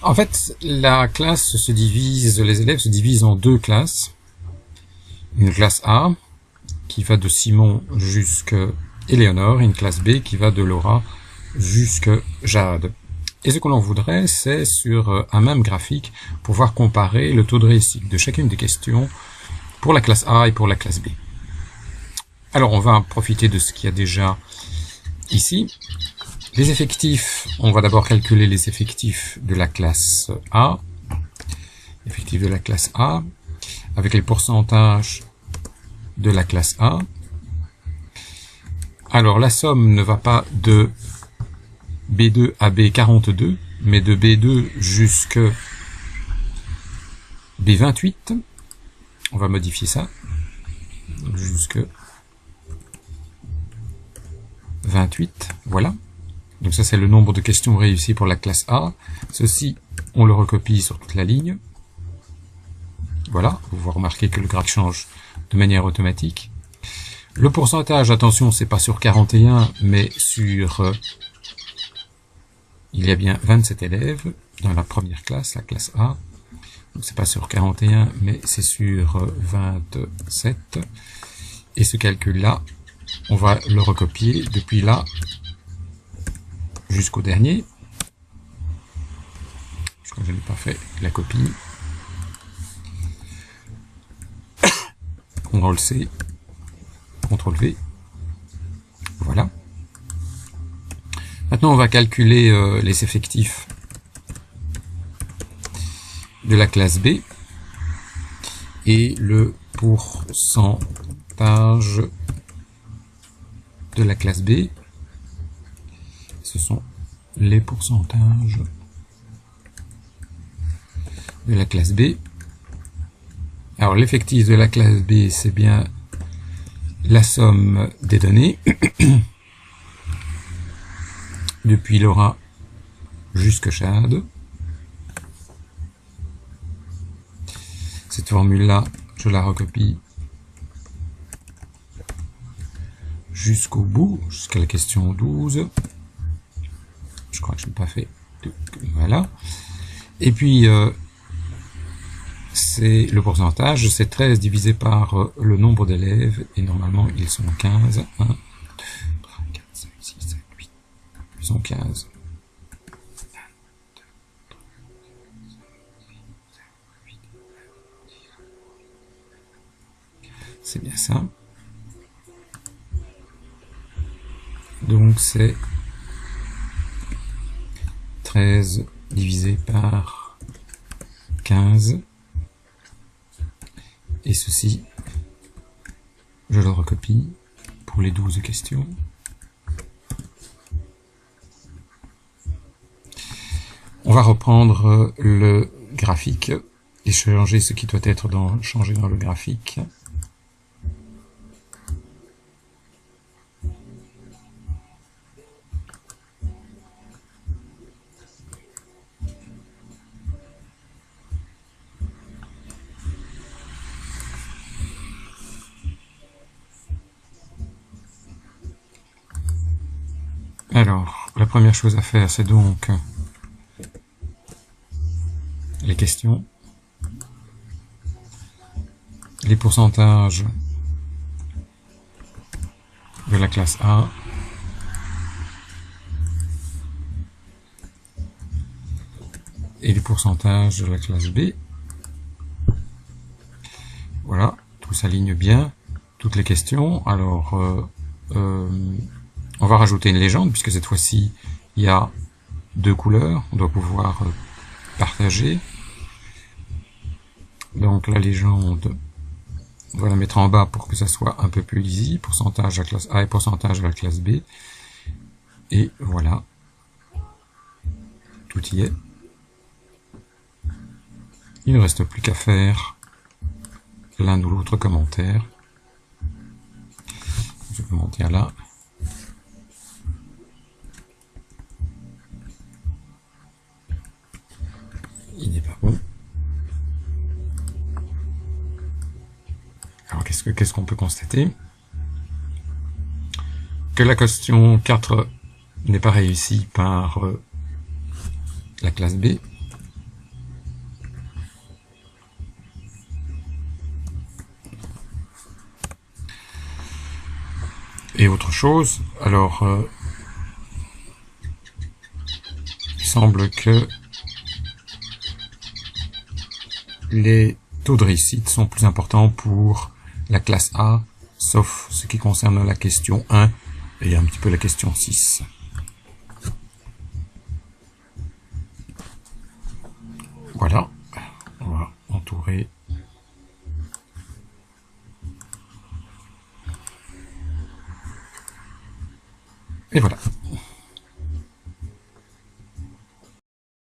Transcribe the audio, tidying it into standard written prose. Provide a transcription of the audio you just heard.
En fait, la classe se divise, les élèves se divisent en deux classes. Une classe A, qui va de Simon jusqu'à Éléonore, et une classe B qui va de Laura jusqu'à Jade. Et ce que l'on voudrait, c'est sur un même graphique pouvoir comparer le taux de réussite de chacune des questions pour la classe A et pour la classe B. Alors on va profiter de ce qu'il y a déjà ici. Les effectifs, on va d'abord calculer les effectifs de la classe A. Effectifs de la classe A, avec les pourcentages de la classe A. Alors la somme ne va pas de B2 à B42, mais de B2 jusqu'à B28. On va modifier ça. Jusque 28, voilà. Donc ça c'est le nombre de questions réussies pour la classe A. Ceci, on le recopie sur toute la ligne. Voilà, vous remarquez que le graphe change de manière automatique. Le pourcentage, attention, c'est pas sur 41, mais sur... il y a bien 27 élèves dans la première classe, la classe A. Donc c'est pas sur 41, mais c'est sur 27. Et ce calcul-là, on va le recopier depuis là jusqu'au dernier. Je crois que je n'ai pas fait la copie. CTRL-C, CTRL-V. Voilà. Maintenant, on va calculer les effectifs de la classe B et le pourcentage de la classe B. Ce sont les pourcentages de la classe B. Alors l'effectif de la classe B, c'est bien la somme des données depuis Laura jusqu'à Jade. Cette formule-là, je la recopie jusqu'au bout, jusqu'à la question 12. Je crois que je n'ai pas fait. Voilà. Et puis, c'est le pourcentage, c'est 13 divisé par le nombre d'élèves, et normalement, ils sont 15. 1, 2, 3, 4, 5, 6, 7, 8. Ils sont 15. C'est bien ça. Donc c'est 13 divisé par 15. Et ceci, je le recopie pour les 12 questions. On va reprendre le graphique et changer ce qui doit être changé dans le graphique. Alors, la première chose à faire, c'est donc les questions, les pourcentages de la classe A, et les pourcentages de la classe B. Voilà, tout s'aligne bien, toutes les questions. Alors, on va rajouter une légende, puisque cette fois-ci, il y a deux couleurs. On doit pouvoir partager. Donc la légende, on va la mettre en bas pour que ça soit un peu plus lisible. Pourcentage de la classe A et pourcentage de la classe B. Et voilà. Tout y est. Il ne reste plus qu'à faire l'un ou l'autre commentaire. Ce commentaire-là. Il n'est pas bon. Alors qu'est-ce qu'on peut constater? Que la question 4 n'est pas réussie par la classe B. et autre chose. Alors, il semble que les taux de réussite sont plus importants pour la classe A, sauf ce qui concerne la question 1 et un petit peu la question 6. Voilà, on va entourer. Et voilà.